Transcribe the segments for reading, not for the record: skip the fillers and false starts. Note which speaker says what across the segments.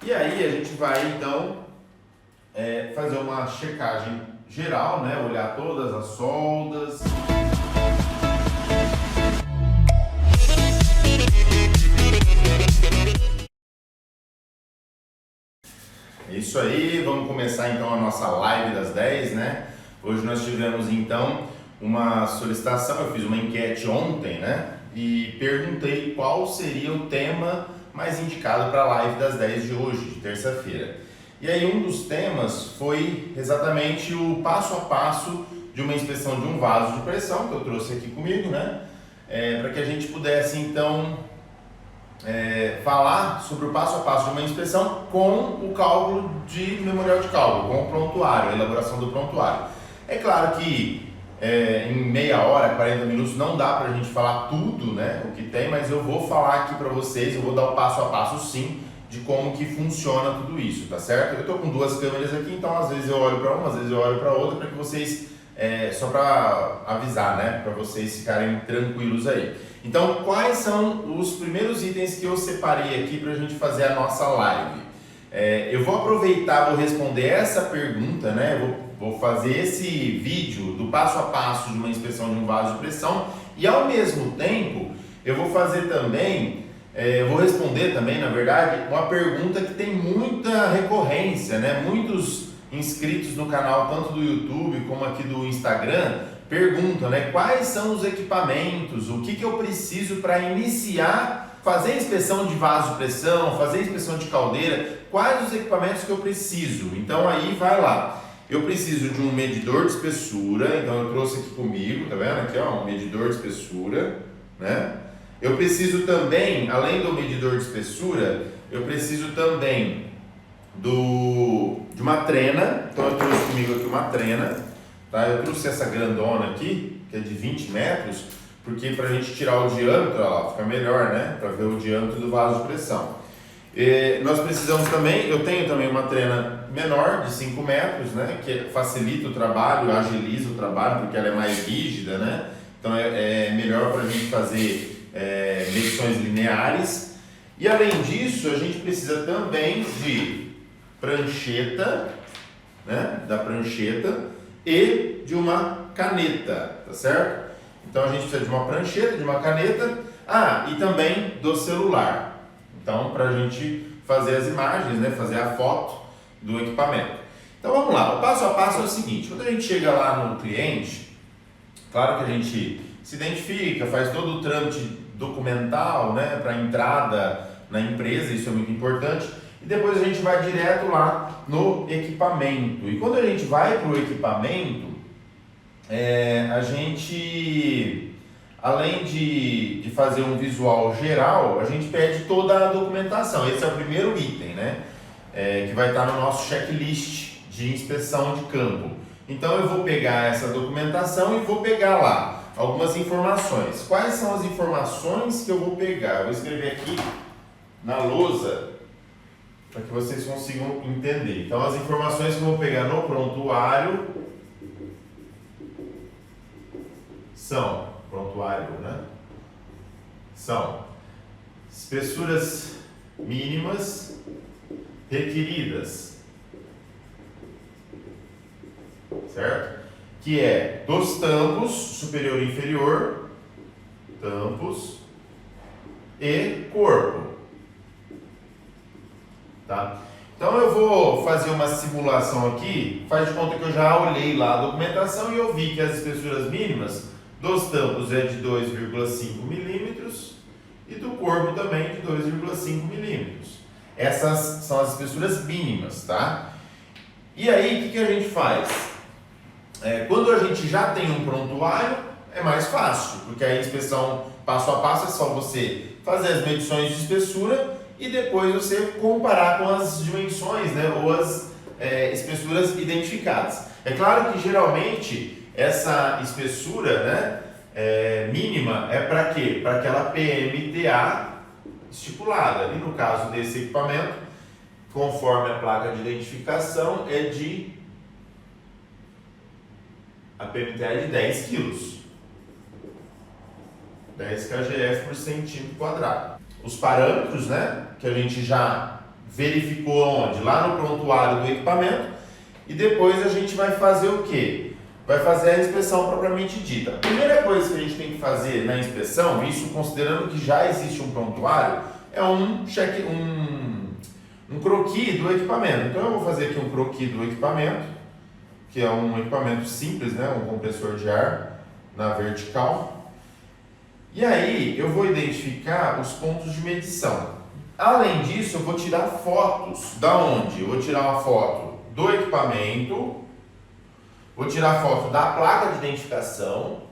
Speaker 1: E aí a gente vai então fazer uma checagem geral, né? Olhar todas as soldas. É isso aí, vamos começar então a nossa live das 10, né? Hoje nós tivemos então uma solicitação, eu fiz uma enquete ontem, né? E perguntei qual seria o tema mais indicado para a live das 10 de hoje, de terça-feira. E aí um dos temas foi exatamente o passo a passo de uma inspeção de um vaso de pressão, que eu trouxe aqui comigo, né? Para que a gente pudesse então falar sobre o passo a passo de uma inspeção com o cálculo de memorial de cálculo, com o prontuário, a elaboração do prontuário. É claro que em meia hora, 40 minutos, não dá para a gente falar tudo, né, o que tem, mas eu vou falar aqui para vocês, eu vou dar o passo a passo sim, de como que funciona tudo isso, tá certo? Eu estou com duas câmeras aqui, então às vezes eu olho para uma, às vezes eu olho para outra, para que vocês, só para avisar, né, para vocês ficarem tranquilos aí. Então, quais são os primeiros itens que eu separei aqui para a gente fazer a nossa live? Eu vou aproveitar, vou responder essa pergunta, né? Vou fazer esse vídeo do passo a passo de uma inspeção de um vaso de pressão e, ao mesmo tempo, eu vou fazer também, vou responder também, na verdade, uma pergunta que tem muita recorrência, né? Muitos inscritos no canal, tanto do YouTube como aqui do Instagram, perguntam, né? Quais são os equipamentos, o que eu preciso para iniciar, fazer a inspeção de vaso de pressão, fazer a inspeção de caldeira, quais os equipamentos que eu preciso. Então aí vai lá. Eu preciso de um medidor de espessura, então eu trouxe aqui comigo, tá vendo? Aqui ó, um medidor de espessura, né? Eu preciso também, além do medidor de espessura, eu preciso também de uma trena, então eu trouxe comigo aqui uma trena, tá? Eu trouxe essa grandona aqui, que é de 20 metros, porque para a gente tirar o diâmetro, ó, fica melhor, né? Para ver o diâmetro do vaso de pressão. Nós precisamos também, eu tenho também uma trena menor, de 5 metros, né? Que facilita o trabalho, agiliza o trabalho, porque ela é mais rígida, né? Então é melhor para a gente fazer medições lineares. E além disso, a gente precisa também de prancheta, né? Da prancheta e de uma caneta, tá certo? Então a gente precisa de uma prancheta, de uma caneta, e também do celular. Então, para a gente fazer as imagens, né, fazer a foto do equipamento. Então vamos lá, o passo a passo é o seguinte: quando a gente chega lá no cliente, claro que a gente se identifica, faz todo o trâmite documental, né, para entrada na empresa, isso é muito importante, e depois a gente vai direto lá no equipamento. E quando a gente vai para o equipamento, a gente, além de fazer um visual geral, a gente pede toda a documentação. Esse é o primeiro item, né? Que vai estar no nosso checklist de inspeção de campo. Então eu vou pegar essa documentação e vou pegar lá algumas informações. Quais são as informações que eu vou pegar? Eu vou escrever aqui na lousa para que vocês consigam entender. Então as informações que eu vou pegar no prontuário são são espessuras mínimas requeridas, certo? Que é dos tampos superior e inferior, tampos e corpo, tá? Então eu vou fazer uma simulação aqui, faz de conta que eu já olhei lá a documentação e eu vi que as espessuras mínimas dos tampos é de 2,5 milímetros e do corpo também de 2,5 milímetros. Essas são as espessuras mínimas, tá? E aí o que a gente faz? Quando a gente já tem um prontuário, é mais fácil, porque a inspeção passo a passo é só você fazer as medições de espessura e depois você comparar com as dimensões, né, ou as espessuras identificadas. É claro que geralmente essa espessura, né, mínima é para quê? Para aquela PMTA estipulada. E no caso desse equipamento, conforme a placa de identificação, a PMTA é de 10 kg. 10 kgf por centímetro quadrado. Os parâmetros, né, que a gente já verificou onde? Lá no prontuário do equipamento. E depois a gente vai fazer o quê? Vai fazer a inspeção propriamente dita. A primeira coisa que a gente tem que fazer na inspeção, isso considerando que já existe um prontuário, é um croquis do equipamento. Então eu vou fazer aqui um croquis do equipamento, que é um equipamento simples, né? Um compressor de ar na vertical. E aí eu vou identificar os pontos de medição. Além disso, eu vou tirar fotos. Da onde? Eu vou tirar uma foto do equipamento, vou tirar foto da placa de identificação,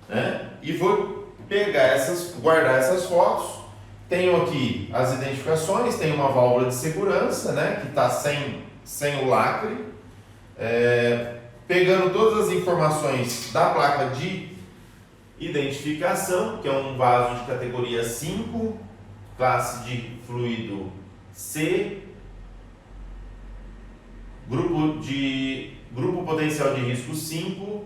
Speaker 1: né? E vou pegar guardar essas fotos. Tenho aqui as identificações, tem uma válvula de segurança, né? Que está sem o lacre. Pegando todas as informações da placa de identificação, que é um vaso de categoria 5, classe de fluido C, grupo potencial de risco 5,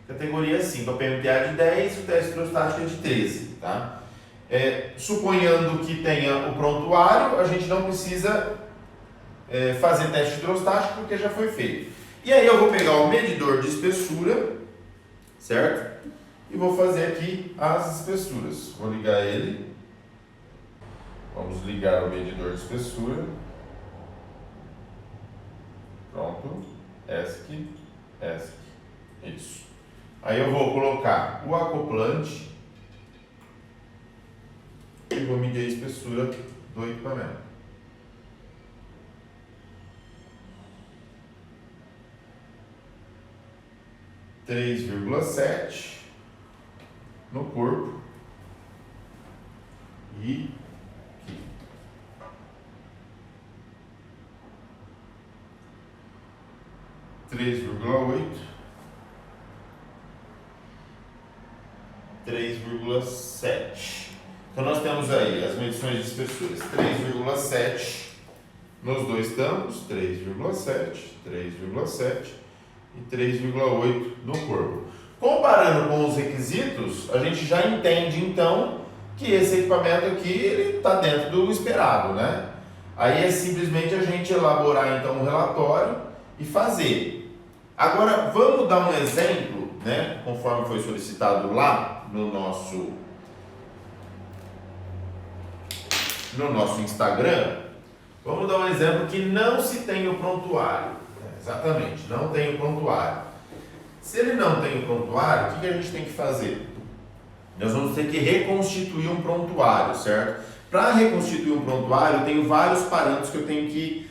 Speaker 1: categoria 5, a PMTA de 10 e o teste hidrostático é de 13, tá? Suponhando que tenha o prontuário, a gente não precisa fazer teste hidrostático porque já foi feito. E aí eu vou pegar o medidor de espessura, certo? E vou fazer aqui as espessuras. Vou ligar ele. Vamos ligar o medidor de espessura. Pronto. ESC. Isso. Aí eu vou colocar o acoplante e vou medir a espessura do equipamento. 3,7 no corpo e aqui. 3,8, 3,7. Então nós temos aí as medições de espessuras 3,7 nos dois tampos, 3,7, 3,7 e 3,8 no corpo. Comparando com os requisitos, a gente já entende então que esse equipamento aqui ele está dentro do esperado, né? Aí é simplesmente a gente elaborar então um relatório e fazer. Agora vamos dar um exemplo, né? Conforme foi solicitado lá no nosso Instagram, vamos dar um exemplo que não se tem o prontuário. Exatamente, não tem o prontuário. Se ele não tem o prontuário, o que a gente tem que fazer? Nós vamos ter que reconstituir um prontuário, certo? Para reconstituir um prontuário, eu tenho vários parâmetros que eu tenho que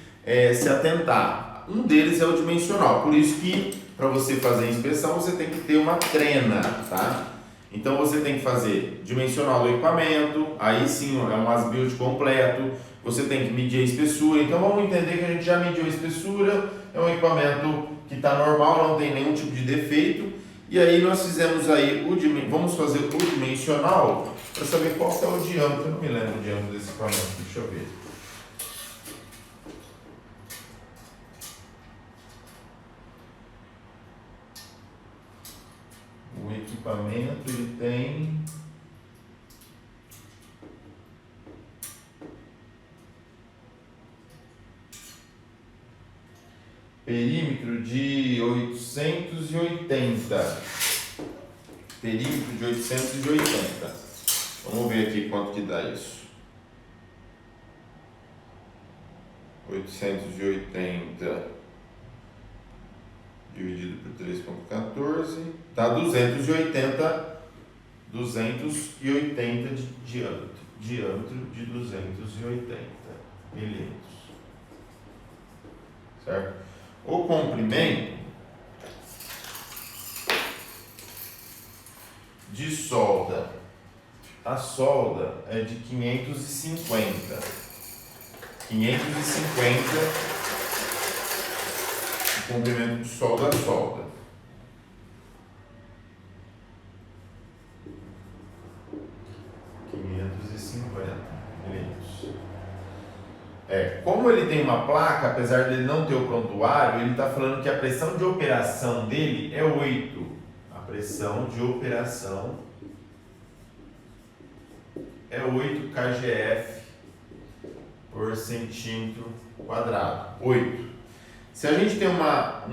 Speaker 1: se atentar. Um deles é o dimensional, por isso que para você fazer a inspeção você tem que ter uma trena, tá? Então você tem que fazer dimensional do equipamento, aí sim é um as-built completo, você tem que medir a espessura. Então vamos entender que a gente já mediu a espessura, é um equipamento que está normal, não tem nenhum tipo de defeito. E aí nós fizemos aí vamos fazer o dimensional para saber qual é o diâmetro. Eu não me lembro o diâmetro desse equipamento, deixa eu ver. O equipamento ele tem perímetro de 880. Perímetro de 880. Vamos ver aqui quanto que dá isso. 880 dividido por 3,14 dá 280 de diâmetro. Diâmetro de 280 milímetros. Certo? O comprimento de solda, a solda é de 550. 550 o comprimento de solda a solda. 550 milímetros. Como ele tem uma placa, apesar de ele não ter o prontuário, ele está falando que a pressão de operação dele é 8. A pressão de operação é 8 kgf por centímetro quadrado. 8. Se a gente tem uma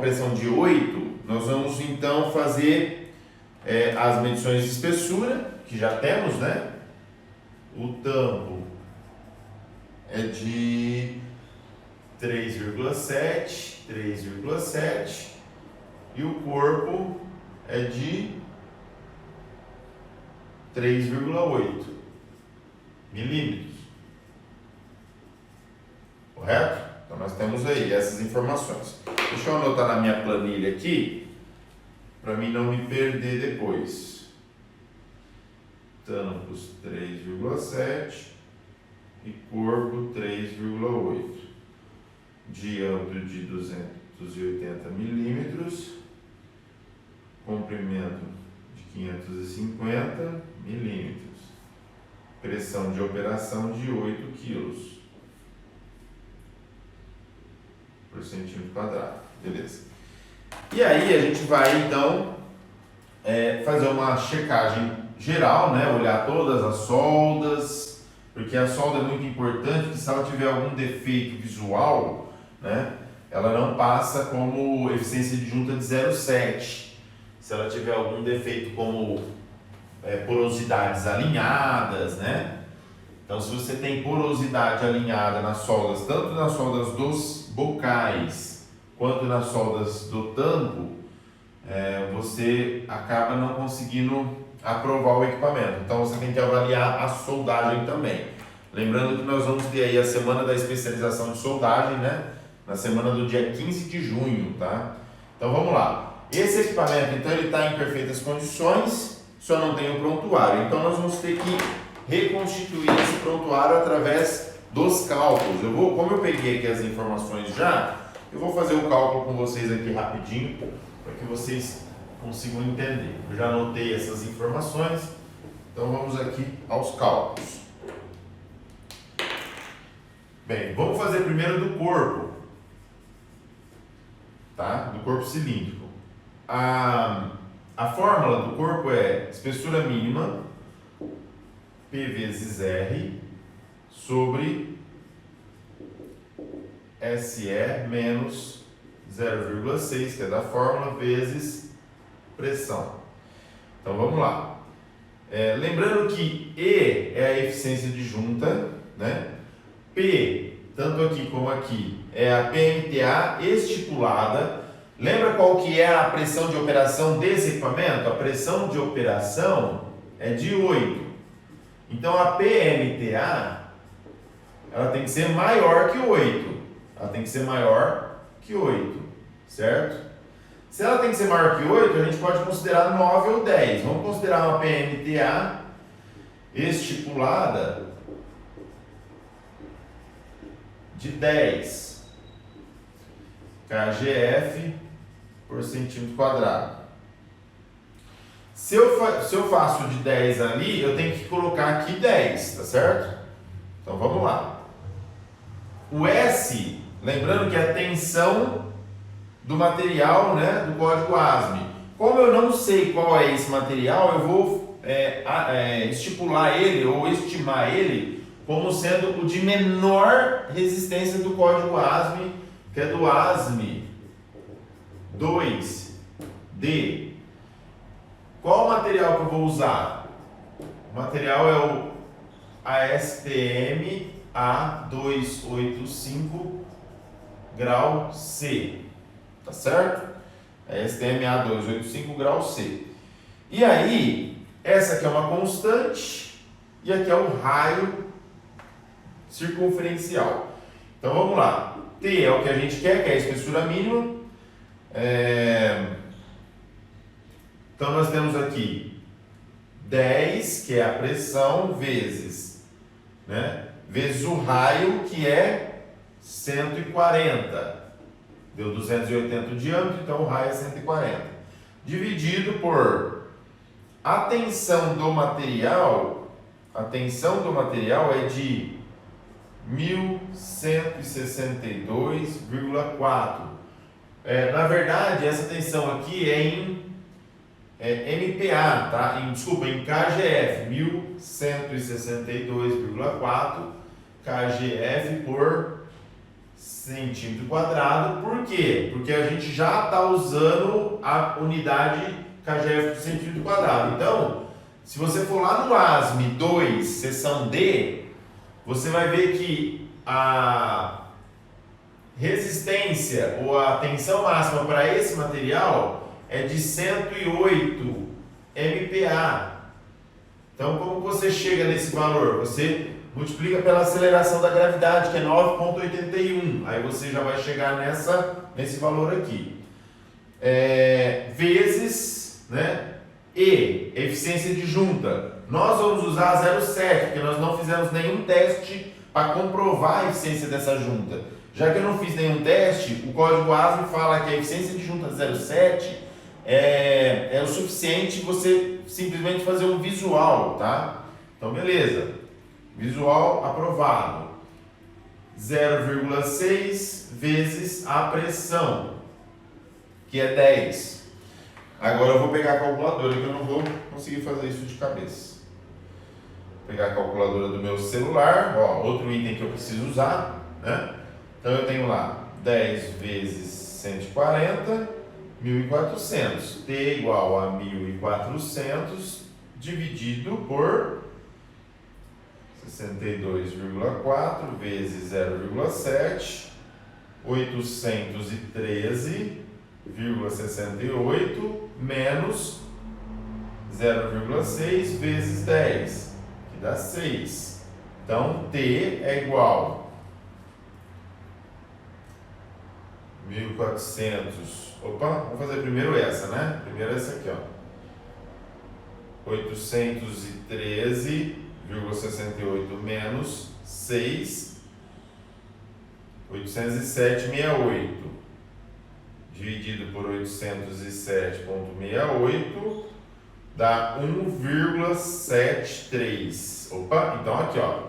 Speaker 1: pressão de 8, nós vamos então fazer as medições de espessura, que já temos, né? O tampo é de 3,7 e o corpo é de 3,8 milímetros. Correto? Então nós temos aí essas informações. Deixa eu anotar na minha planilha aqui, para mim não me perder depois. Tampos 3,7 e corpo 3,8. Diâmetro de 280 milímetros, comprimento de 550 milímetros, pressão de operação de 8 quilos por centímetro quadrado. Beleza. E aí a gente vai então fazer uma checagem geral, né? Olhar todas as soldas, porque a solda é muito importante, que se ela tiver algum defeito visual, né, ela não passa como eficiência de junta de 0,7. Se ela tiver algum defeito como porosidades alinhadas, né? Então, se você tem porosidade alinhada nas soldas, tanto nas soldas dos bocais quanto nas soldas do tampo, você acaba não conseguindo aprovar o equipamento. Então, você tem que avaliar a soldagem também. Lembrando que nós vamos ter aí a semana da especialização de soldagem, né? Na semana do dia 15 de junho, tá? Então, vamos lá. Esse equipamento, então, ele está em perfeitas condições, só não tem o prontuário. Então, nós vamos ter que reconstituir esse prontuário através dos cálculos. Como eu peguei aqui as informações já, eu vou fazer o cálculo com vocês aqui rapidinho, para que vocês consigam entender. Eu já anotei essas informações, então vamos aqui aos cálculos. Bem, vamos fazer primeiro do corpo, tá? Do corpo cilíndrico. A fórmula do corpo é espessura mínima P vezes R sobre SE menos 0,6, que é da fórmula, vezes pressão. Então vamos lá. Lembrando que E é a eficiência de junta, né? P, tanto aqui como aqui, é a PMTA estipulada. Lembra qual que é a pressão de operação desse equipamento? A pressão de operação é de 8. Então a PMTA ela tem que ser maior que 8. Ela tem que ser maior que 8, certo? Se ela tem que ser maior que 8, a gente pode considerar 9 ou 10. Vamos considerar uma PMTA estipulada de 10 kgf por centímetro quadrado. Se eu faço de 10 ali, eu tenho que colocar aqui 10, tá certo? Então vamos lá. O S, lembrando que é a tensão do material, né, do código ASME. Como eu não sei qual é esse material, eu vou estipular ele ou estimar ele como sendo o de menor resistência do código ASME, que é do ASME 2D. Qual o material que eu vou usar? O material é o ASTM A285 grau C, tá certo? ASTM A285 grau C. E aí, essa aqui é uma constante e aqui é o raio circunferencial. Então vamos lá. T é o que a gente quer, que é a espessura mínima. Então nós temos aqui 10, que é a pressão, vezes o raio, que é 140. Deu 280 o diâmetro, então o raio é 140. Dividido por a tensão do material. A tensão do material é de 1162,4. Na verdade, essa tensão aqui é em MPa, tá? Em KGF, 1162,4 kgf por centímetro quadrado. Por quê? Porque a gente já está usando a unidade kgf por centímetro quadrado. Então, se você for lá no ASME 2, seção D, você vai ver que a resistência ou a tensão máxima para esse material é de 108 MPa. Então, como você chega nesse valor? Você multiplica pela aceleração da gravidade, que é 9,81. Aí você já vai chegar nesse valor aqui. Vezes, né? E eficiência de junta. Nós vamos usar 0,7, porque nós não fizemos nenhum teste para comprovar a eficiência dessa junta. Já que eu não fiz nenhum teste, o código ASME fala que a eficiência de junta 0,7 é o suficiente você simplesmente fazer um visual, tá? Então, beleza. Visual aprovado. 0,6 vezes a pressão, que é 10. Agora eu vou pegar a calculadora, que eu não vou conseguir fazer isso de cabeça. Vou pegar a calculadora do meu celular, ó, outro item que eu preciso usar, né? Então eu tenho lá 10 vezes 140, 1.400. T igual a 1.400 dividido por 62,4 vezes 0,7, 813,68 menos 0,6 vezes 10, que dá 6. Então, T é igual a 1.400. Opa, vamos fazer primeiro essa, né? Primeiro essa aqui, ó. 813,68 menos 6, 807,68 dividido por 807,68 dá 1,73. Opa, então aqui, ó.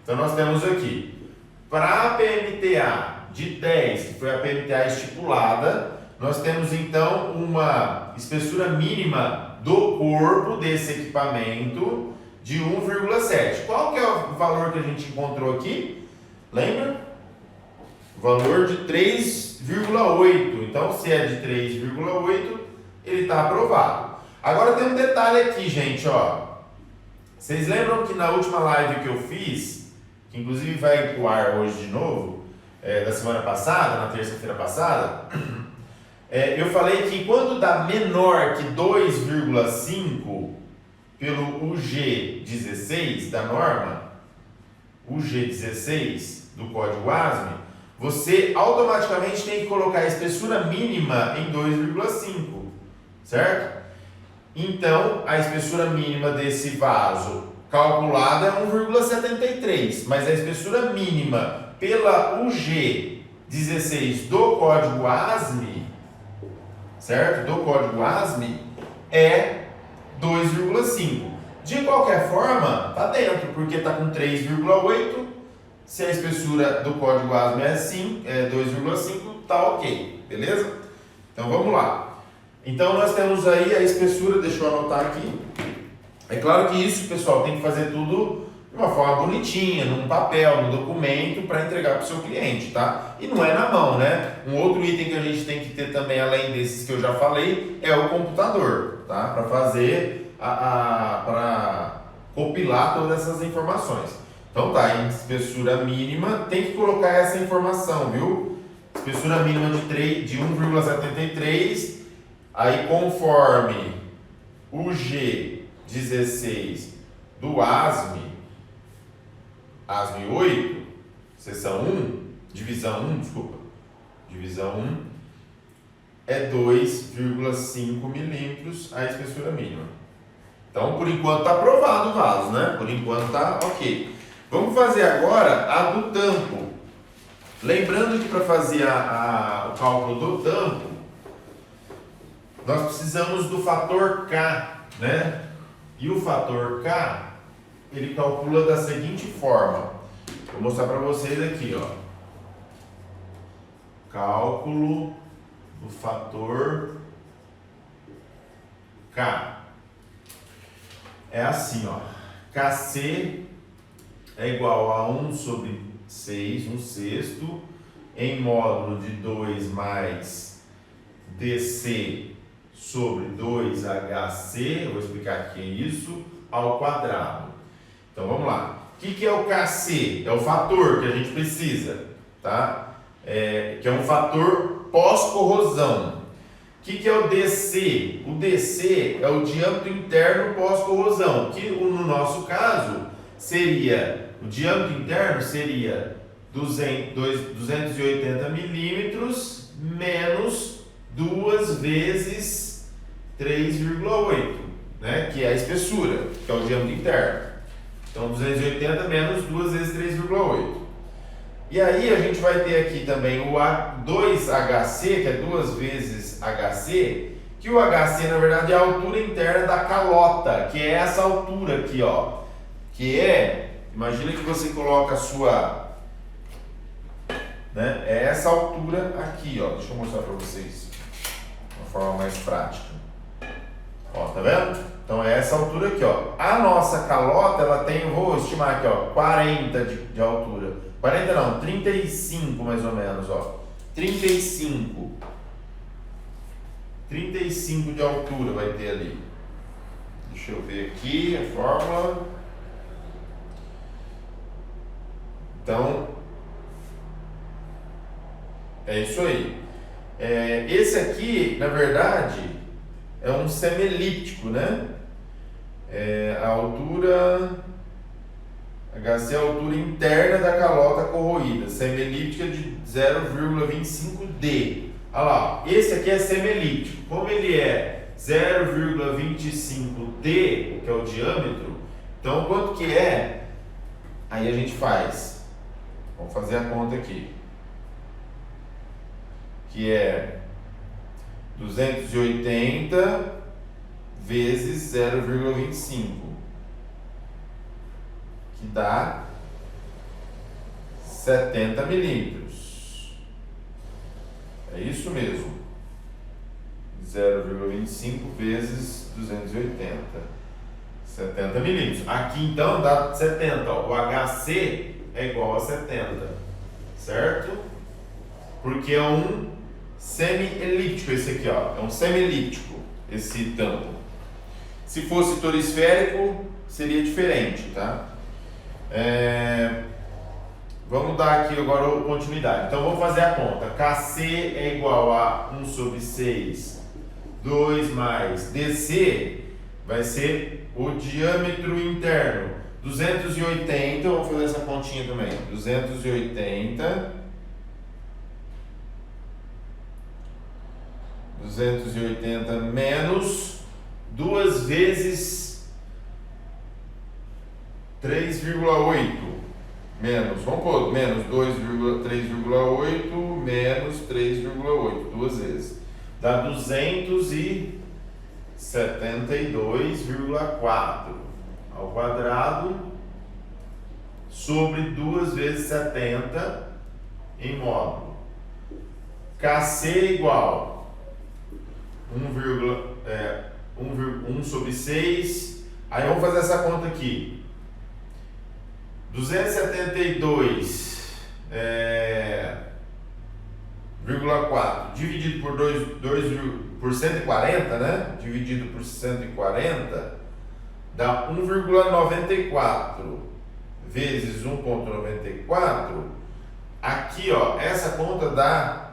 Speaker 1: Então nós temos aqui, para a PMTA de 10, que foi a PMTA estipulada, nós temos então uma espessura mínima do corpo desse equipamento de 1,7. Qual que é o valor que a gente encontrou aqui? Lembra? Valor de 3,8. Então, se é de 3,8, ele está aprovado. Agora tem um detalhe aqui, gente, ó. Vocês lembram que na última live que eu fiz, que inclusive vai pro ar hoje de novo, da semana passada, na terça-feira passada, eu falei que quando dá menor que 2,5 pelo UG16 da norma, UG16 do código ASME, você automaticamente tem que colocar a espessura mínima em 2,5, certo? Então, a espessura mínima desse vaso calculada é 1,73, mas a espessura mínima pela UG16 do código ASME, certo? Do código ASME é 2,5. De qualquer forma, tá dentro, porque tá com 3,8. Se a espessura do código ASME é 2,5, tá ok, beleza? Então vamos lá. Então nós temos aí a espessura, deixa eu anotar aqui. É claro que isso, pessoal, tem que fazer tudo de uma forma bonitinha, num papel, num documento, para entregar para o seu cliente, tá? E não é na mão, né? Um outro item que a gente tem que ter também, além desses que eu já falei, é o computador, tá? Para fazer, para compilar todas essas informações. Então tá, em espessura mínima, tem que colocar essa informação, viu? Espessura mínima de 1,73, aí conforme o G16 do ASME 8, seção 1, divisão 1, desculpa, divisão 1, é 2,5 milímetros a espessura mínima. Então, por enquanto está aprovado o vaso, né? Por enquanto está ok. Vamos fazer agora a do tampo. Lembrando que para fazer o cálculo do tampo, nós precisamos do fator K, né? E o fator K, ele calcula da seguinte forma. Vou mostrar para vocês aqui, ó. Cálculo do fator K. É assim, ó. KC é igual a 1 sobre 6, 1 sexto, em módulo de 2 mais DC sobre 2HC, eu vou explicar o que é isso, ao quadrado. Então vamos lá. O que é o KC? É o fator que a gente precisa, tá? Que é um fator pós-corrosão. O que é o DC? O DC é o diâmetro interno pós-corrosão, que no nosso caso seria, o diâmetro interno seria 280 milímetros menos 2 vezes 3,8, né? Que é a espessura, que é o diâmetro interno. Então 280 menos 2 vezes 3,8. E aí a gente vai ter aqui também o 2HC, que é 2 vezes HC, que o HC na verdade é a altura interna da calota, que é essa altura aqui, ó. Que é, imagina que você coloca a sua, né? É essa altura aqui, ó. Deixa eu mostrar para vocês de uma forma mais prática. Ó, tá vendo? Então é essa altura aqui, ó. A nossa calota, ela tem, eu vou estimar aqui, ó, 40 de altura. 40 não, 35 mais ou menos, ó. 35 de altura vai ter ali. Deixa eu ver aqui a fórmula. Então, é isso aí. Esse aqui, na verdade, é um semielíptico, né? A altura HC é a altura interna da calota corroída, semielíptica de 0,25D. Olha lá, esse aqui é semielíptico. Como ele é 0,25D, que é o diâmetro, então quanto que é? Aí a gente faz. Vamos fazer a conta aqui. Que é 280 vezes 0,25. Que dá 70 milímetros. É isso mesmo. 0,25 vezes 280. 70 milímetros. Aqui então dá 70. Ó. O HC é igual a 70. Certo? Porque é um semielíptico esse aqui, ó. É um semielíptico esse tampo. Se fosse torisférico, seria diferente, tá? Vamos dar aqui agora continuidade. Então vamos fazer a conta. KC é igual a 1 sobre 6, 2 mais DC, vai ser o diâmetro interno. 280, vamos fazer essa continha também. 280 menos 2 vezes 3,8 menos, vamos pôr, menos 3,8 menos 3,8, 2 vezes. Dá 272,4 ao quadrado sobre 2 vezes 70 em módulo. KC é igual 1 sobre 6. Aí vamos fazer essa conta aqui. 272,4 dividido por 140, né? Dividido por 140 dá 1,94 vezes 1,94. Aqui, ó, essa conta dá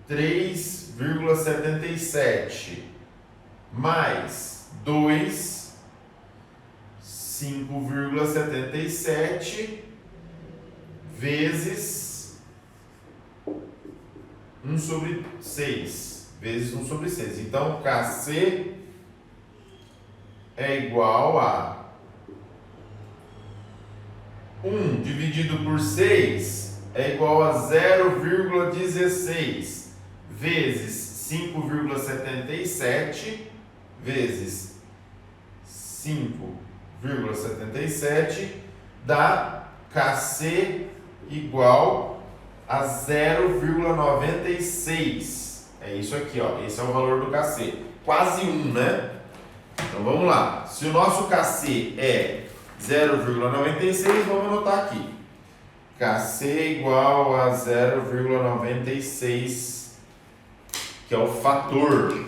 Speaker 1: 3,77 mais 2, 5,77 vezes 1 sobre 6. Vezes 1 sobre 6. Então, KC é igual a 1 dividido por 6 é igual a 0,16 vezes 5,77 vezes 5,77 dá KC igual a 0,96. É isso aqui, ó. Esse é o valor do KC. Quase 1, né? Então vamos lá. Se o nosso KC é 0,96, vamos anotar aqui. KC igual a 0,96, que é o fator.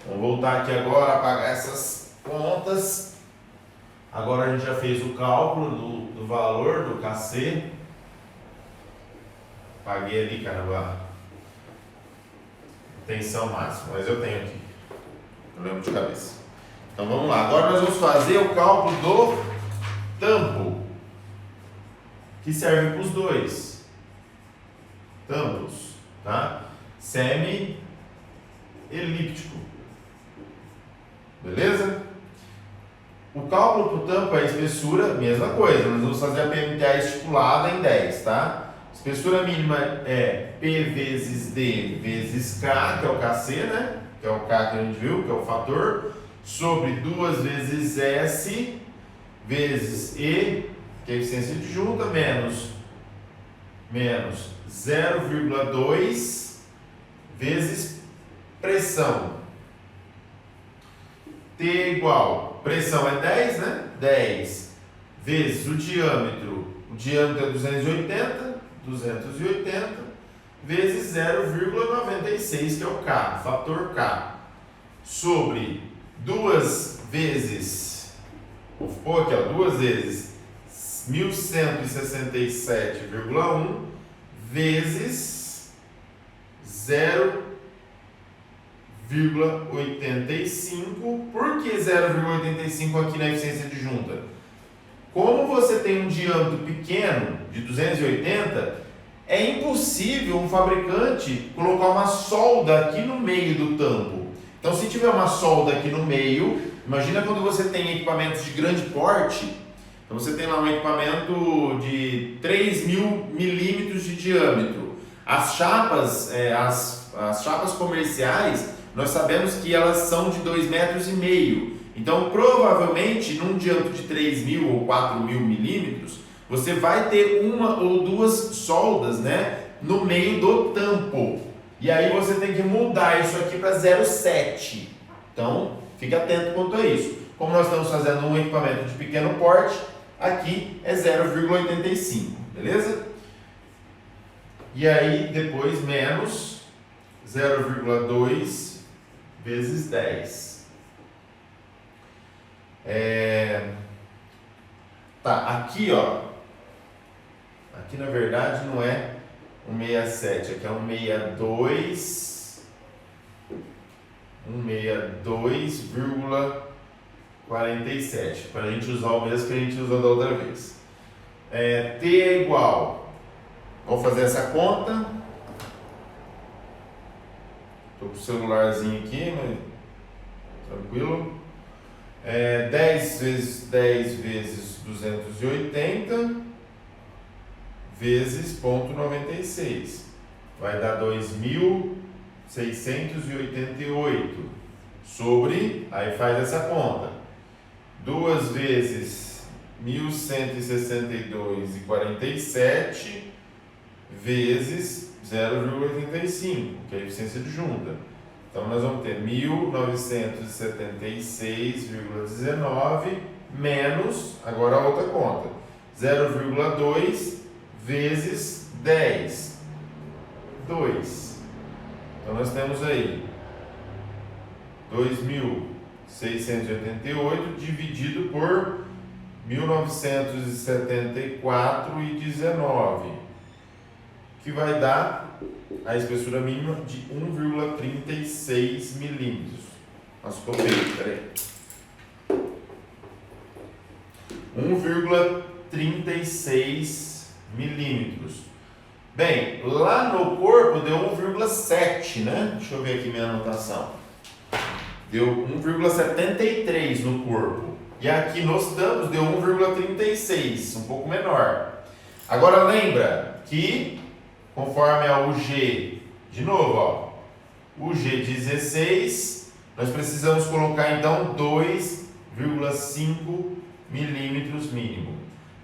Speaker 1: Vamos voltar aqui agora, apagar essas contas. Agora a gente já fez o cálculo do valor do KC. Paguei ali, caramba, tensão máxima, mas eu tenho aqui. Eu lembro de cabeça. Então vamos lá. Agora nós vamos fazer o cálculo do tampo, que serve para os dois tampos, tá? Semi-elíptico. Beleza? O cálculo para o tampo é a espessura, mesma coisa. Nós vamos fazer a PMTA estipulada em 10, tá? Espessura mínima é P vezes D vezes K, que é o KC, né? Que é o K que a gente viu, que é o fator, sobre 2 vezes S vezes E, que é a eficiência adjunta, menos 0,2 vezes pressão. T igual, pressão é 10, né? 10 vezes o diâmetro é 280 vezes 0,96, que é o K, fator K, sobre 2 vezes, vou pôr aqui, ó, 2 vezes 1167,1 vezes 0,85. Por que 0,85 aqui na eficiência adjunta? Como você tem um diâmetro pequeno, de 280, é impossível um fabricante colocar uma solda aqui no meio do tampo. Então, se tiver uma solda aqui no meio, imagina quando você tem equipamentos de grande porte. Então, você tem lá um equipamento de 3.000 milímetros de diâmetro. As chapas, as chapas comerciais, nós sabemos que elas são de 2,5 metros. Então, provavelmente, num diâmetro de 3.000 ou 4.000 milímetros, você vai ter uma ou duas soldas, né, no meio do tampo. E aí você tem que mudar isso aqui para 0,7. Então, fique atento quanto a isso. Como nós estamos fazendo um equipamento de pequeno porte, aqui é 0,85, beleza? E aí, depois, menos 0,2 vezes 10. Tá, aqui ó, aqui na verdade não é 167, aqui é 162,47, para a gente usar o mesmo que a gente usou da outra vez. T é igual, vou fazer essa conta, estou com o celularzinho aqui, mas tranquilo. 10 vezes 10 vezes 280 vezes 0,96 vai dar 2.688 sobre, aí faz essa conta, 2 vezes 1.162,47 vezes 0,85, que é a eficiência adjunta. Então, nós vamos ter 1.976,19 menos, agora a outra conta, 0,2 vezes 10, 2. Então, nós temos aí 2.688 dividido por 1.974,19, que vai dar a espessura mínima de 1,36 milímetros. Nossa, ficou feio, peraí. 1,36 milímetros. Bem, lá no corpo deu 1,7, né? Deixa eu ver aqui minha anotação. Deu 1,73 no corpo. E aqui nos tampos deu 1,36, um pouco menor. Agora lembra que, conforme a UG, de novo, ó, UG 16, nós precisamos colocar então 2,5 milímetros mínimo,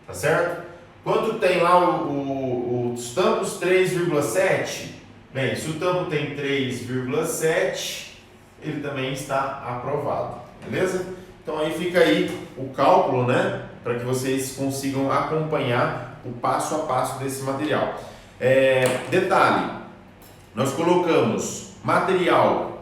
Speaker 1: tá certo? Quanto tem lá os tampos 3,7? Bem, se o tampo tem 3,7, ele também está aprovado, beleza? Então aí fica aí o cálculo, né, para que vocês consigam acompanhar o passo a passo desse material. Detalhe, nós colocamos material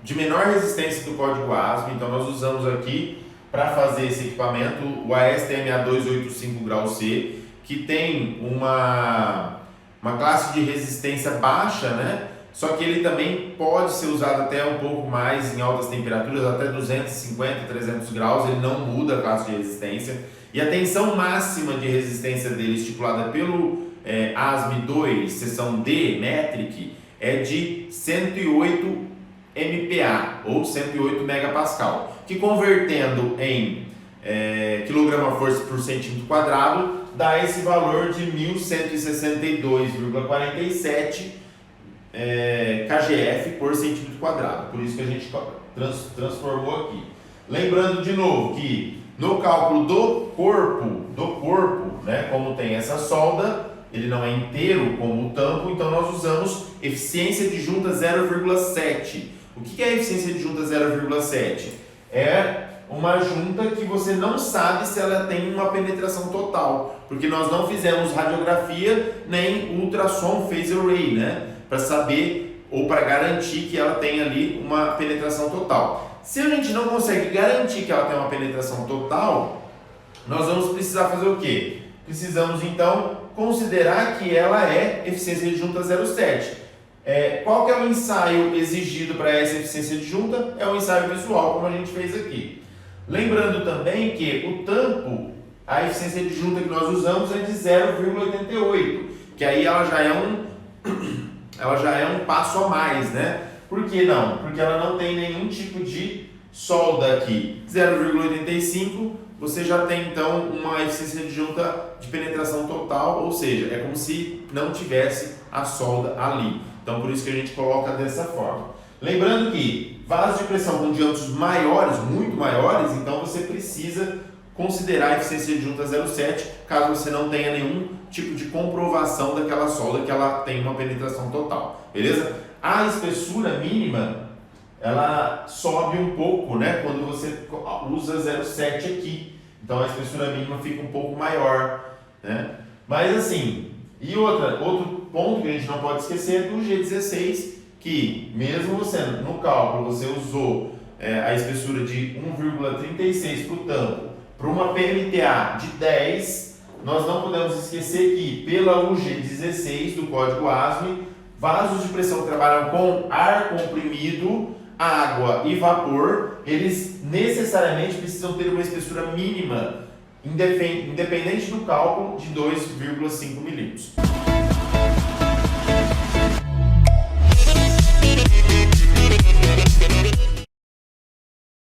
Speaker 1: de menor resistência do código ASME, então nós usamos aqui para fazer esse equipamento o ASTM A285 grau C, que tem uma classe de resistência baixa, né? Só que ele também pode ser usado até um pouco mais em altas temperaturas, até 250, 300 graus, ele não muda a classe de resistência. E a tensão máxima de resistência dele, estipulada pelo ASME 2, seção D, Metric, é de 108 MPa, ou 108 megapascal, que convertendo em quilograma-força por centímetro quadrado, dá esse valor de 1162,47 kgf por centímetro quadrado. Por isso que a gente transformou aqui. Lembrando de novo que no cálculo do corpo, né, como tem essa solda, ele não é inteiro como o tampo, então nós usamos eficiência de junta 0,7. O que é a eficiência de junta 0,7? É uma junta que você não sabe se ela tem uma penetração total, porque nós não fizemos radiografia nem ultrassom phase array, né, para saber ou para garantir que ela tem ali uma penetração total. Se a gente não consegue garantir que ela tem uma penetração total, nós vamos precisar fazer o quê? Precisamos então considerar que ela é eficiência de junta 0,7. Qual que é o ensaio exigido para essa eficiência de junta? É o ensaio visual, como a gente fez aqui. Lembrando também que o tampo, a eficiência de junta que nós usamos é de 0,88, que aí ela já é um passo a mais, né? Por que não? Porque ela não tem nenhum tipo de solda aqui. 0,85, você já tem então uma eficiência de junta de penetração total, ou seja, é como se não tivesse a solda ali. Então por isso que a gente coloca dessa forma. Lembrando que vasos de pressão com diâmetros maiores, muito maiores, então você precisa considerar a eficiência de junta 0,7, caso você não tenha nenhum tipo de comprovação daquela solda que ela tem uma penetração total, beleza? A espessura mínima, ela sobe um pouco, né, quando você usa 0,7 aqui, então a espessura mínima fica um pouco maior, né? Mas assim, e outro ponto que a gente não pode esquecer é do G16, que mesmo você, no cálculo, você usou a espessura de 1,36 para o tampo, para uma PMTA de 10, nós não podemos esquecer que pela UG16 do código ASME, vasos de pressão que trabalham com ar comprimido, água e vapor, eles necessariamente precisam ter uma espessura mínima, independente do cálculo, de 2,5 milímetros.